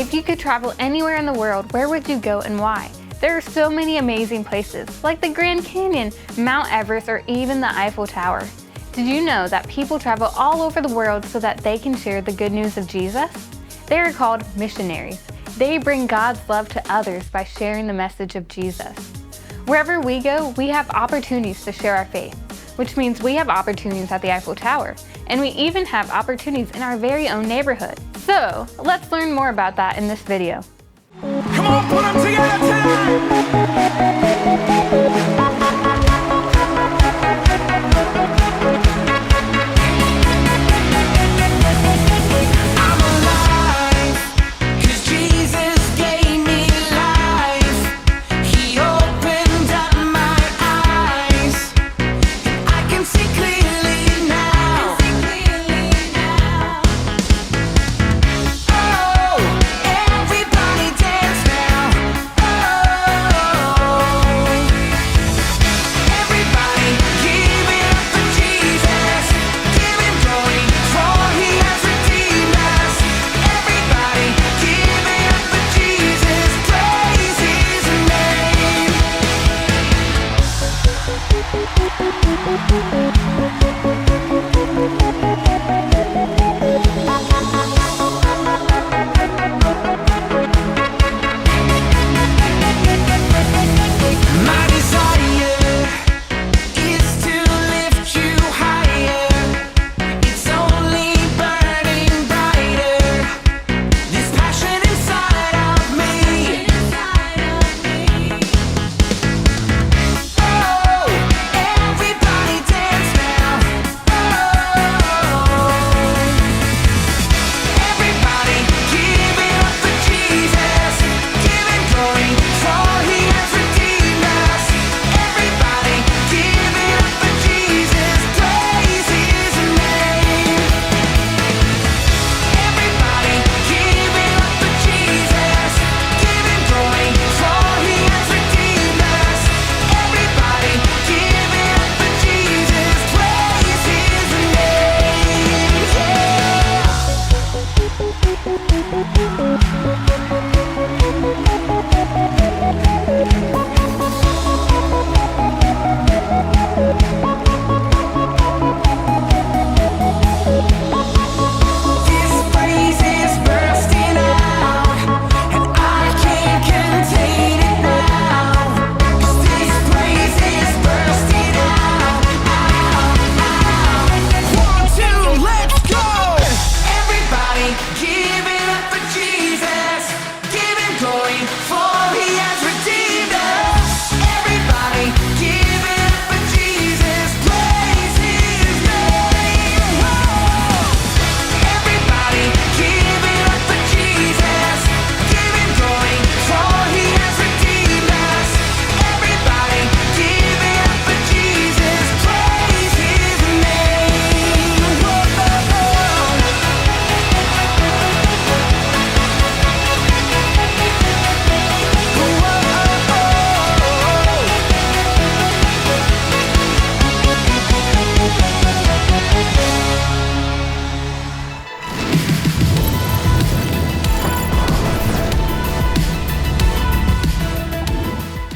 If you could travel anywhere in the world, where would you go and why? There are so many amazing places, like the Grand Canyon, Mount Everest, or even the Eiffel Tower. Did you know that people travel all over the world so that they can share the good news of Jesus? They are called missionaries. They bring God's love to others by sharing the message of Jesus. Wherever we go, we have opportunities to share our faith, which means we have opportunities at the Eiffel Tower, and we even have opportunities in our very own neighborhood. So, let's learn more about that in this video. Come on, put them together tonight!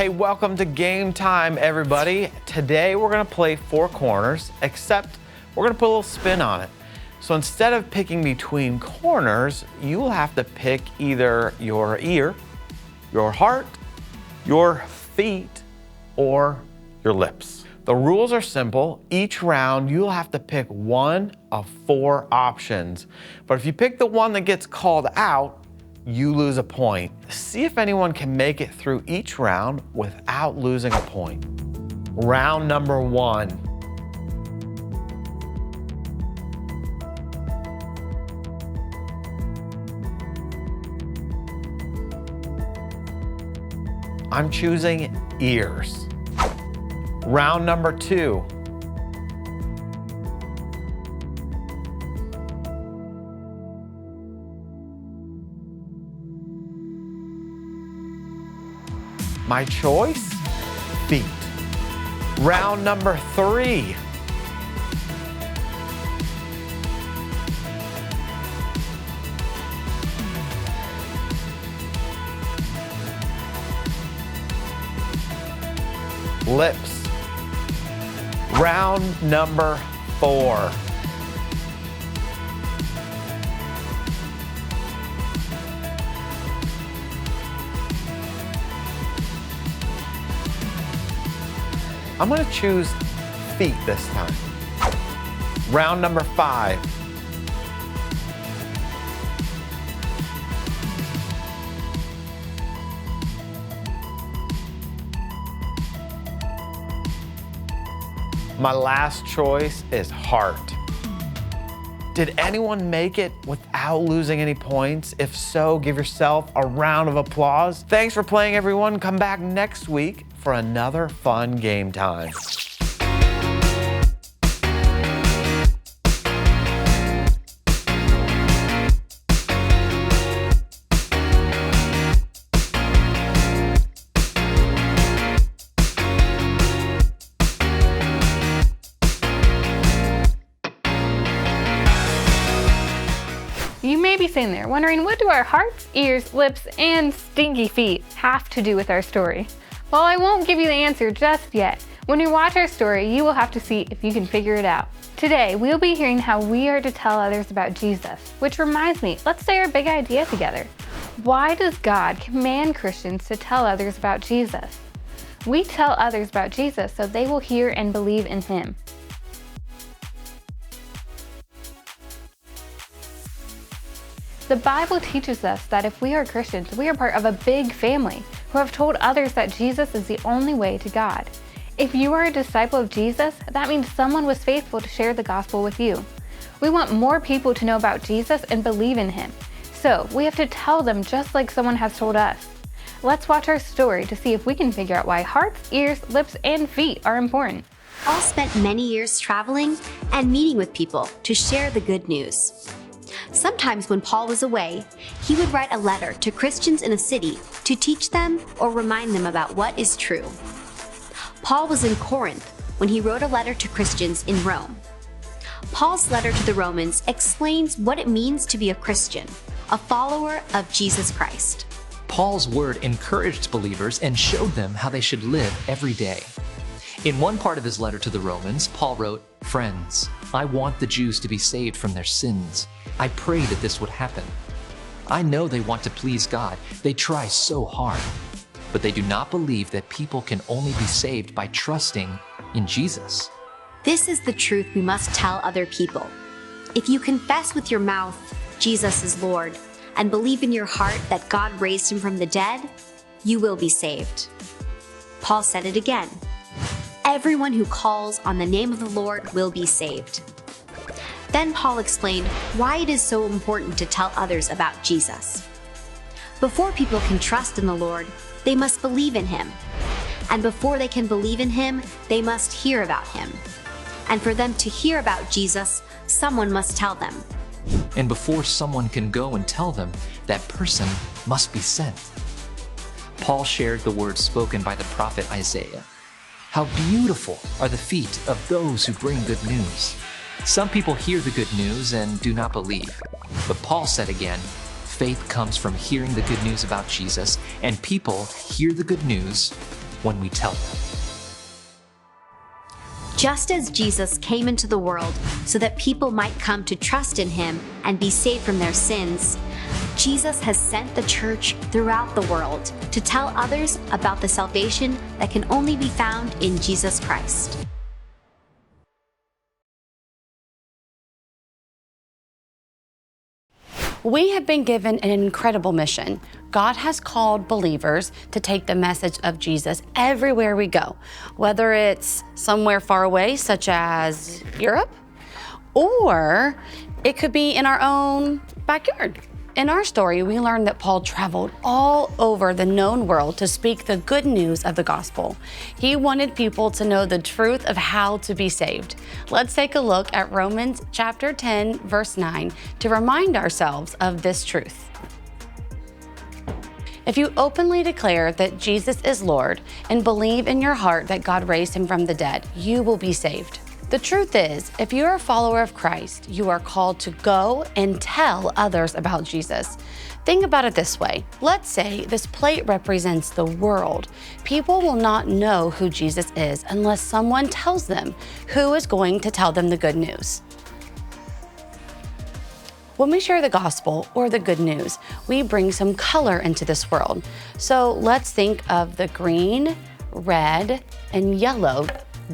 Hey, welcome to Game Time, everybody. Today we're gonna play Four Corners, except we're gonna put a little spin on it. So instead of picking between corners, you will have to pick either your ear, your heart, your feet, or your lips. The rules are simple. Each round, you'll have to pick one of four options. But if you pick the one that gets called out, you lose a point. See if anyone can make it through each round without losing a point. Round number one. I'm choosing ears. Round number two. My choice, feet. Round number three. lips. Round number 4. I'm gonna choose feet this time. Round number 5. My last choice is heart. Did anyone make it without losing any points? If so, give yourself a round of applause. Thanks for playing, everyone. Come back next week for another fun game time. You may be sitting there wondering, what do our hearts, ears, lips, and stinky feet have to do with our story? Well, I won't give you the answer just yet. When you watch our story, you will have to see if you can figure it out. Today, we'll be hearing how we are to tell others about Jesus, which reminds me, let's say our big idea together. Why does God command Christians to tell others about Jesus? We tell others about Jesus so they will hear and believe in Him. The Bible teaches us that if we are Christians, we are part of a big family who have told others that Jesus is the only way to God. If you are a disciple of Jesus, that means someone was faithful to share the gospel with you. We want more people to know about Jesus and believe in Him. So we have to tell them just like someone has told us. Let's watch our story to see if we can figure out why hearts, ears, lips, and feet are important. Paul spent many years traveling and meeting with people to share the good news. Sometimes when Paul was away, he would write a letter to Christians in a city to teach them or remind them about what is true. Paul was in Corinth when he wrote a letter to Christians in Rome. Paul's letter to the Romans explains what it means to be a Christian, a follower of Jesus Christ. Paul's word encouraged believers and showed them how they should live every day. In one part of his letter to the Romans, Paul wrote, "Friends, I want the Jews to be saved from their sins. I pray that this would happen. I know they want to please God. They try so hard, but they do not believe that people can only be saved by trusting in Jesus." This is the truth we must tell other people. If you confess with your mouth Jesus is Lord and believe in your heart that God raised Him from the dead, you will be saved. Paul said it again. Everyone who calls on the name of the Lord will be saved. Then Paul explained why it is so important to tell others about Jesus. Before people can trust in the Lord, they must believe in Him. And before they can believe in Him, they must hear about Him. And for them to hear about Jesus, someone must tell them. And before someone can go and tell them, that person must be sent. Paul shared the words spoken by the prophet Isaiah. How beautiful are the feet of those who bring good news. Some people hear the good news and do not believe. But Paul said again, faith comes from hearing the good news about Jesus, and people hear the good news when we tell them. Just as Jesus came into the world so that people might come to trust in Him and be saved from their sins, Jesus has sent the church throughout the world to tell others about the salvation that can only be found in Jesus Christ. We have been given an incredible mission. God has called believers to take the message of Jesus everywhere we go, whether it's somewhere far away, such as Europe, or it could be in our own backyard. In our story, we learned that Paul traveled all over the known world to speak the good news of the gospel. He wanted people to know the truth of how to be saved. Let's take a look at Romans chapter 10, verse 9, to remind ourselves of this truth. If you openly declare that Jesus is Lord and believe in your heart that God raised Him from the dead, you will be saved. The truth is, if you're a follower of Christ, you are called to go and tell others about Jesus. Think about it this way. Let's say this plate represents the world. People will not know who Jesus is unless someone tells them who is going to tell them the good news. When we share the gospel or the good news, we bring some color into this world. So let's think of the green, red, and yellow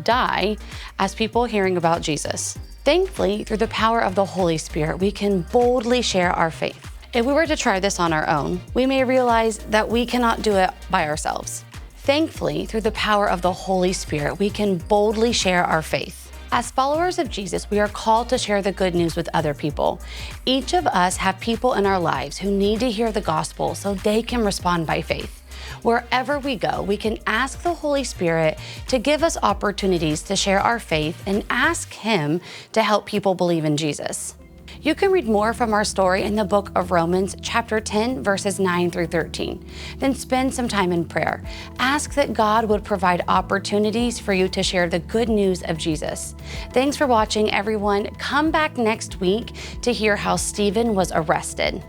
dye as people hearing about Jesus. Thankfully, through the power of the Holy Spirit, we can boldly share our faith. If we were to try this on our own, we may realize that we cannot do it by ourselves. Thankfully, through the power of the Holy Spirit, we can boldly share our faith. As followers of Jesus, we are called to share the good news with other people. Each of us have people in our lives who need to hear the gospel so they can respond by faith. Wherever we go, we can ask the Holy Spirit to give us opportunities to share our faith and ask Him to help people believe in Jesus. You can read more from our story in the book of Romans, chapter 10, verses 9 through 13. Then spend some time in prayer. Ask that God would provide opportunities for you to share the good news of Jesus. Thanks for watching, everyone. Come back next week to hear how Stephen was arrested.